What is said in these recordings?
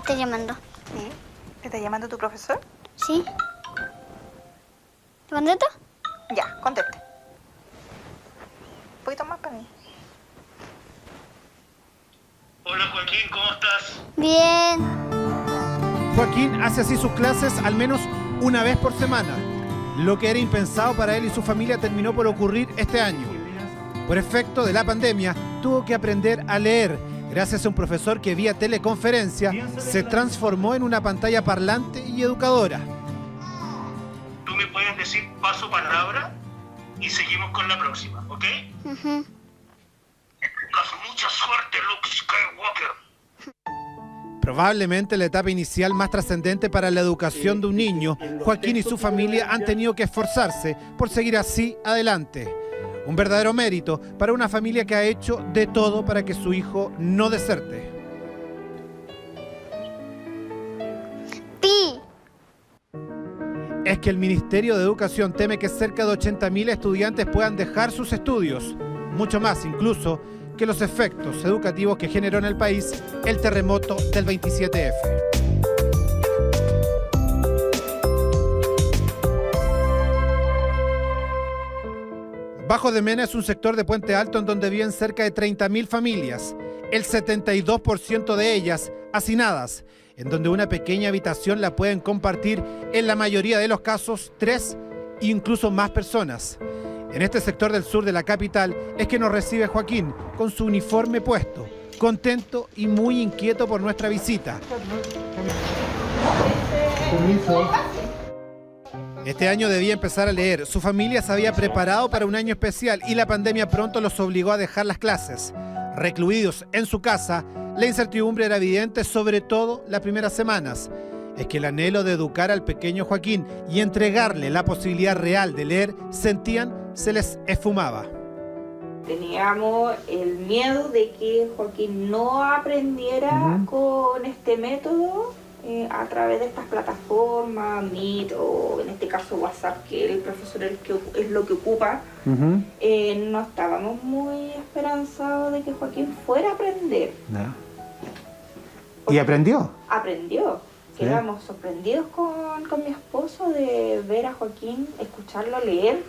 está llamando. ¿Sí? ¿Te está llamando tu profesor? ¿Sí? ¿Te contesto? Ya, conteste. Un poquito más para mí. Hola Joaquín, ¿cómo estás? Bien. Joaquín hace así sus clases al menos una vez por semana. Lo que era impensado para él y su familia terminó por ocurrir este año. Por efecto de la pandemia, tuvo que aprender a leer gracias a un profesor que vía teleconferencia se transformó en una pantalla parlante y educadora. Tú me puedes decir paso palabra y seguimos con la próxima, ¿ok? Ujú. Mucha suerte, Luke Skywalker. Probablemente la etapa inicial más trascendente para la educación de un niño, Joaquín y su familia han tenido que esforzarse por seguir así adelante. Un verdadero mérito para una familia que ha hecho de todo para que su hijo no deserte. Pi. Es que el Ministerio de Educación teme que cerca de 80.000 estudiantes puedan dejar sus estudios, mucho más incluso que los efectos educativos que generó en el país el terremoto del 27F. Bajo de Mena es un sector de Puente Alto en donde viven cerca de 30.000 familias, el 72% de ellas hacinadas, en donde una pequeña habitación la pueden compartir en la mayoría de los casos 3 e incluso más personas. En este sector del sur de la capital es que nos recibe Joaquín con su uniforme puesto, contento y muy inquieto por nuestra visita. Este año debía empezar a leer. Su familia se había preparado para un año especial y la pandemia pronto los obligó a dejar las clases. Recluidos en su casa, la incertidumbre era evidente, sobre todo las primeras semanas. Es que el anhelo de educar al pequeño Joaquín y entregarle la posibilidad real de leer, sentían, se les esfumaba. Teníamos el miedo de que Joaquín no aprendiera con este método a través de estas plataformas, Meet o en este caso WhatsApp, que el profesor es lo que ocupa. No estábamos muy esperanzados de que Joaquín fuera a aprender. ¿Y aprendió? Aprendió. Sí. Quedamos sorprendidos con mi esposo de ver a Joaquín, escucharlo leer.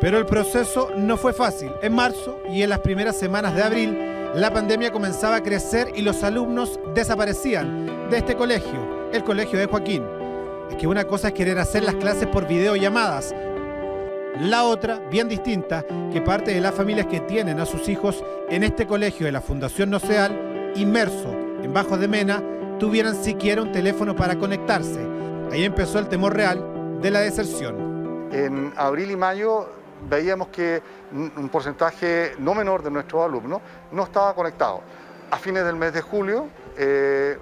Pero el proceso no fue fácil. En marzo y en las primeras semanas de abril, la pandemia comenzaba a crecer y los alumnos desaparecían de este colegio, el colegio de Joaquín. Es que una cosa es querer hacer las clases por videollamadas. La otra, bien distinta, que parte de las familias que tienen a sus hijos en este colegio de la Fundación Noceal, inmerso en Bajos de Mena, tuvieran siquiera un teléfono para conectarse. Ahí empezó el temor real de la deserción. En abril y mayo veíamos que un porcentaje no menor de nuestros alumnos no estaba conectado. A fines del mes de julio,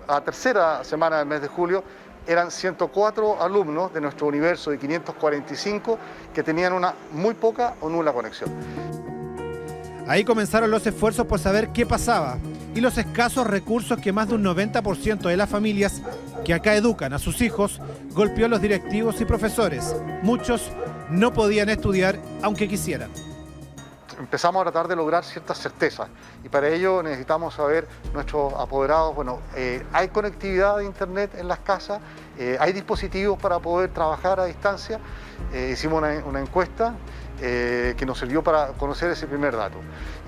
a la tercera semana del mes de julio, eran 104 alumnos de nuestro universo de 545 que tenían una muy poca o nula conexión. Ahí comenzaron los esfuerzos por saber qué pasaba y los escasos recursos que más de un 90% de las familias que acá educan a sus hijos golpeó a los directivos y profesores. Muchos no podían estudiar aunque quisieran. Empezamos a tratar de lograr ciertas certezas y para ello necesitamos saber nuestros apoderados, hay conectividad de internet en las casas, hay dispositivos para poder trabajar a distancia. Hicimos una encuesta que nos sirvió para conocer ese primer dato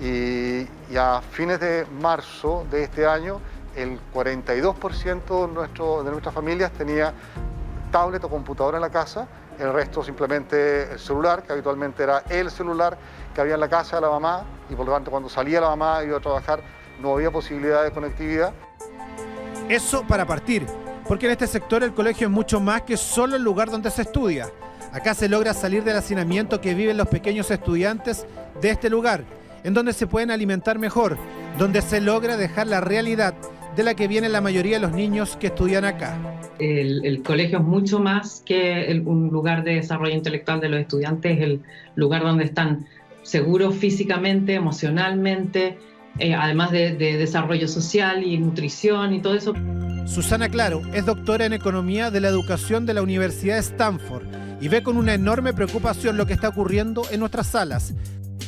y a fines de marzo de este año el 42% de nuestras familias tenía tablet o computadora en la casa, el resto simplemente el celular, que habitualmente era el celular que había en la casa de la mamá y por lo tanto cuando salía la mamá y iba a trabajar no había posibilidad de conectividad. Eso para partir, porque en este sector el colegio es mucho más que solo el lugar donde se estudia. Acá se logra salir del hacinamiento que viven los pequeños estudiantes de este lugar, en donde se pueden alimentar mejor, donde se logra dejar la realidad de la que viene la mayoría de los niños que estudian acá. El colegio es mucho más que un lugar de desarrollo intelectual de los estudiantes, es el lugar donde están seguros físicamente, emocionalmente, además de desarrollo social y nutrición y todo eso. Susana Claro es doctora en Economía de la Educación de la Universidad de Stanford y ve con una enorme preocupación lo que está ocurriendo en nuestras salas.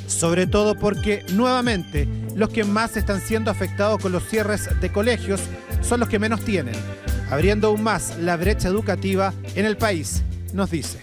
Sobre todo porque, nuevamente, los que más están siendo afectados con los cierres de colegios son los que menos tienen, abriendo aún más la brecha educativa en el país, nos dice.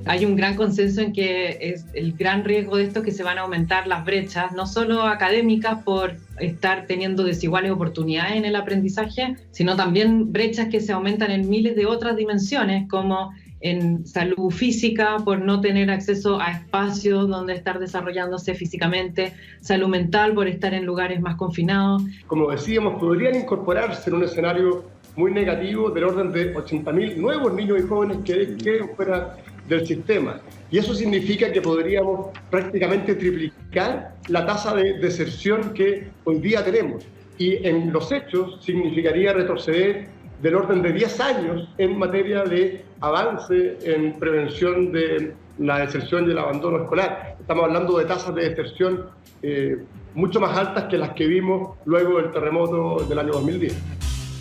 Hay un gran consenso en que es el gran riesgo de esto que se van a aumentar las brechas, no solo académicas por estar teniendo desiguales oportunidades en el aprendizaje, sino también brechas que se aumentan en miles de otras dimensiones, como en salud física, por no tener acceso a espacios donde estar desarrollándose físicamente, salud mental, por estar en lugares más confinados. Como decíamos, podrían incorporarse en un escenario muy negativo del orden de 80.000 nuevos niños y jóvenes que queden fuera del sistema. Y eso significa que podríamos prácticamente triplicar la tasa de deserción que hoy día tenemos. Y en los hechos significaría retroceder del orden de 10 años en materia de avance en prevención de la deserción y el abandono escolar. Estamos hablando de tasas de deserción mucho más altas que las que vimos luego del terremoto del año 2010.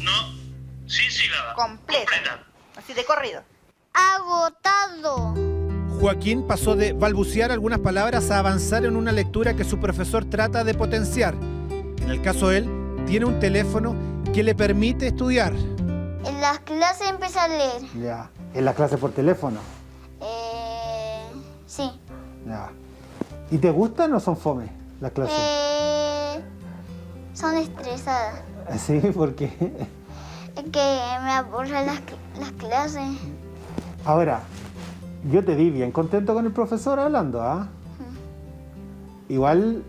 No, sin sílaba. Completa. Así de corrido. Agotado. Joaquín pasó de balbucear algunas palabras a avanzar en una lectura que su profesor trata de potenciar. En el caso de él, tiene un teléfono que le permite estudiar. En las clases empecé a leer. Ya. ¿En las clases por teléfono? Sí. Ya. ¿Y te gustan o son fome las clases? Son estresadas. Sí, ¿por qué? Es que me aburren las clases. Ahora, yo te vi bien contento con el profesor hablando, ¿ah? Igual,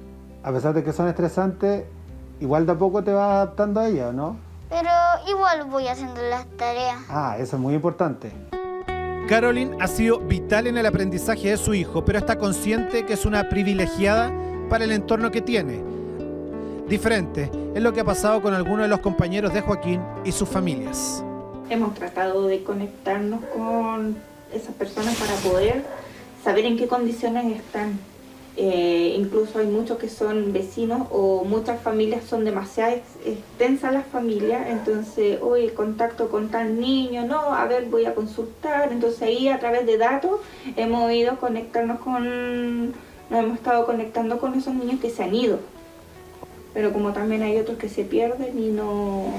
a pesar de que son estresantes, igual de a poco te vas adaptando a ella, ¿no? Pero igual voy haciendo las tareas. Ah, eso es muy importante. Caroline ha sido vital en el aprendizaje de su hijo, pero está consciente que es una privilegiada para el entorno que tiene. Diferente es lo que ha pasado con algunos de los compañeros de Joaquín y sus familias. Hemos tratado de conectarnos con esas personas para poder saber en qué condiciones están. Incluso hay muchos que son vecinos o muchas familias son demasiado extensas las familias, entonces hoy el contacto con tal niño, no, a ver, voy a consultar, entonces ahí a través de datos hemos ido nos hemos estado conectando con esos niños que se han ido, pero como también hay otros que se pierden y no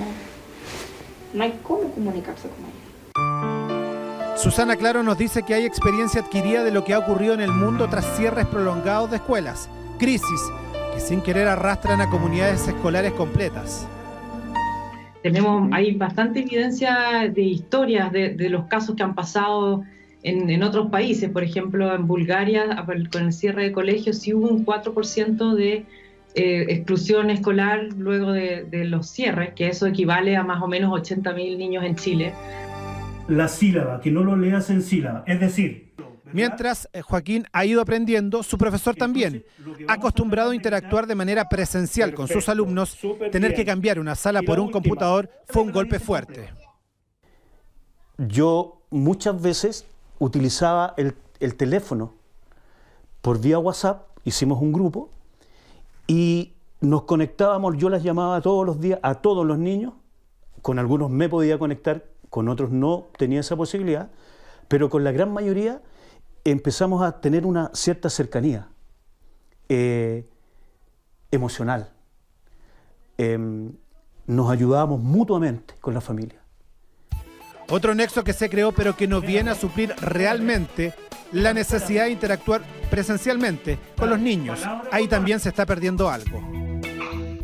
hay cómo comunicarse con ellos. Susana Claro nos dice que hay experiencia adquirida de lo que ha ocurrido en el mundo tras cierres prolongados de escuelas, crisis que sin querer arrastran a comunidades escolares completas. Hay bastante evidencia de historias de los casos que han pasado en otros países. Por ejemplo, en Bulgaria, con el cierre de colegios, sí hubo un 4% de exclusión escolar luego de los cierres, que eso equivale a más o menos 80.000 niños en Chile. La sílaba, que no lo leas en sílaba, es decir... Mientras Joaquín ha ido aprendiendo, su profesor también, acostumbrado a interactuar de manera presencial con sus alumnos, tener que cambiar una sala por un computador fue un golpe fuerte. Yo muchas veces utilizaba el teléfono por vía WhatsApp, hicimos un grupo y nos conectábamos, yo las llamaba todos los días a todos los niños, con algunos me podía conectar, con otros no tenía esa posibilidad, pero con la gran mayoría empezamos a tener una cierta cercanía emocional. Nos ayudábamos mutuamente con la familia. Otro nexo que se creó pero que no viene a suplir realmente la necesidad de interactuar presencialmente con los niños. Ahí también se está perdiendo algo.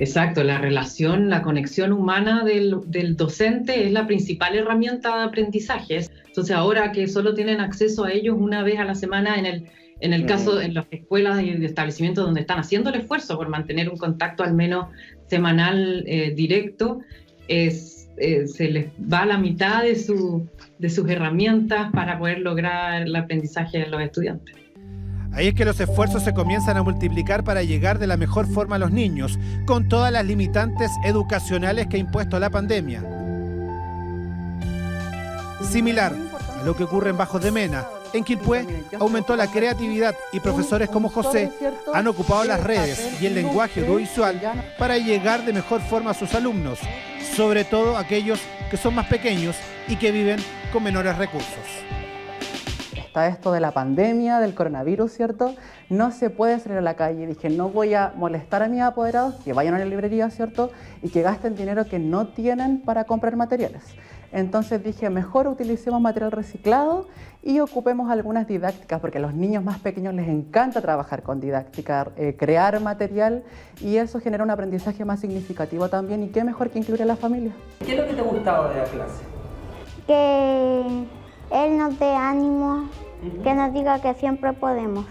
Exacto, la relación, la conexión humana del docente es la principal herramienta de aprendizaje. Entonces ahora que solo tienen acceso a ellos una vez a la semana en el caso en las escuelas y establecimientos donde están haciendo el esfuerzo por mantener un contacto al menos semanal directo, se les va la mitad de sus herramientas para poder lograr el aprendizaje de los estudiantes. Ahí es que los esfuerzos se comienzan a multiplicar para llegar de la mejor forma a los niños, con todas las limitantes educacionales que ha impuesto la pandemia. Similar a lo que ocurre en Bajos de Mena, en Quilpué aumentó la creatividad y profesores como José han ocupado las redes y el lenguaje audiovisual para llegar de mejor forma a sus alumnos, sobre todo aquellos que son más pequeños y que viven con menores recursos. está esto de la pandemia, del coronavirus, ¿cierto? No se puede salir a la calle. Dije, no voy a molestar a mis apoderados, que vayan a la librería, ¿cierto? Y que gasten dinero que no tienen para comprar materiales. Entonces dije, mejor utilicemos material reciclado y ocupemos algunas didácticas, porque a los niños más pequeños les encanta trabajar con didáctica, crear material, y eso genera un aprendizaje más significativo también, y qué mejor que incluir a la familia. ¿Qué es lo que te ha gustado de la clase? Que él nos dé ánimo, que nos diga que siempre podemos.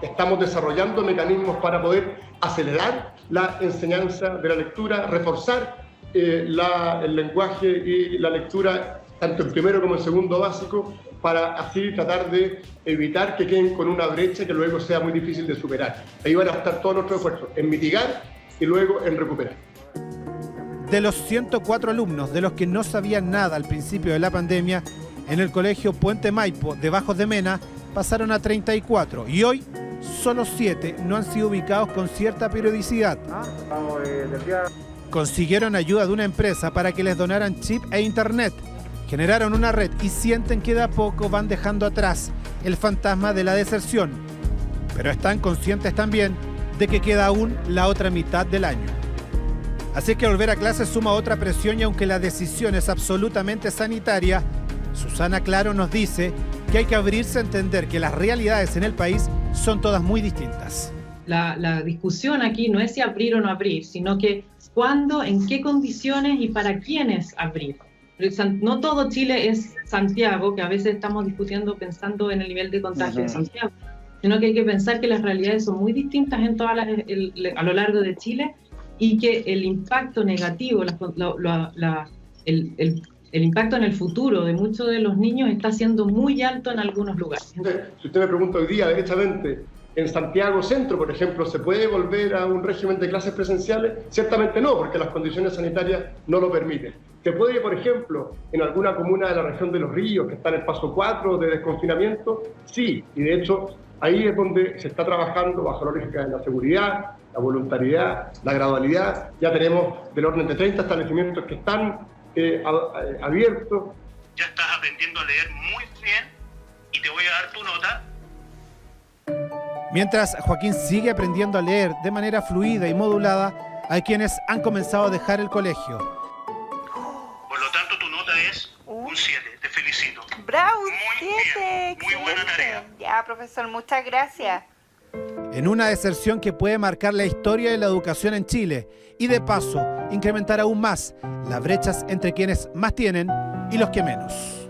Estamos desarrollando mecanismos para poder acelerar la enseñanza de la lectura, reforzar el lenguaje y la lectura, tanto en primero como en segundo básico, para así tratar de evitar que queden con una brecha que luego sea muy difícil de superar. Ahí van a estar todos nuestros esfuerzos, en mitigar y luego en recuperar. De los 104 alumnos de los que no sabían nada al principio de la pandemia, en el colegio Puente Maipo de Bajos de Mena pasaron a 34 y hoy solo 7 no han sido ubicados con cierta periodicidad. Consiguieron ayuda de una empresa para que les donaran chip e internet. Generaron una red y sienten que de a poco van dejando atrás el fantasma de la deserción. Pero están conscientes también de que queda aún la otra mitad del año. Así que volver a clase suma otra presión, y aunque la decisión es absolutamente sanitaria, Susana Claro nos dice que hay que abrirse a entender que las realidades en el país son todas muy distintas. La discusión aquí no es si abrir o no abrir, sino que cuándo, en qué condiciones y para quiénes abrir. No todo Chile es Santiago, que a veces estamos discutiendo pensando en el nivel de contagio de Santiago, sino que hay que pensar que las realidades son muy distintas en a lo largo de Chile, y que el impacto negativo, el impacto en el futuro de muchos de los niños está siendo muy alto en algunos lugares. Si usted me pregunta hoy día, derechamente, en Santiago Centro, por ejemplo, ¿se puede volver a un régimen de clases presenciales? Ciertamente no, porque las condiciones sanitarias no lo permiten. ¿Se puede, por ejemplo, en alguna comuna de la región de Los Ríos, que está en el paso 4 de desconfinamiento? Sí, y de hecho ahí es donde se está trabajando bajo la lógica de la seguridad, la voluntariedad, la gradualidad. Ya tenemos del orden de 30 establecimientos que están abiertos. Ya estás aprendiendo a leer muy bien y te voy a dar tu nota. Mientras Joaquín sigue aprendiendo a leer de manera fluida y modulada, hay quienes han comenzado a dejar el colegio. Por lo tanto, tu nota es un 7. Te felicito. ¡Bravo! Muy 7. bien. Muy buena tarea. Ya, profesor, muchas gracias. En una deserción que puede marcar la historia de la educación en Chile y, de paso, incrementar aún más las brechas entre quienes más tienen y los que menos.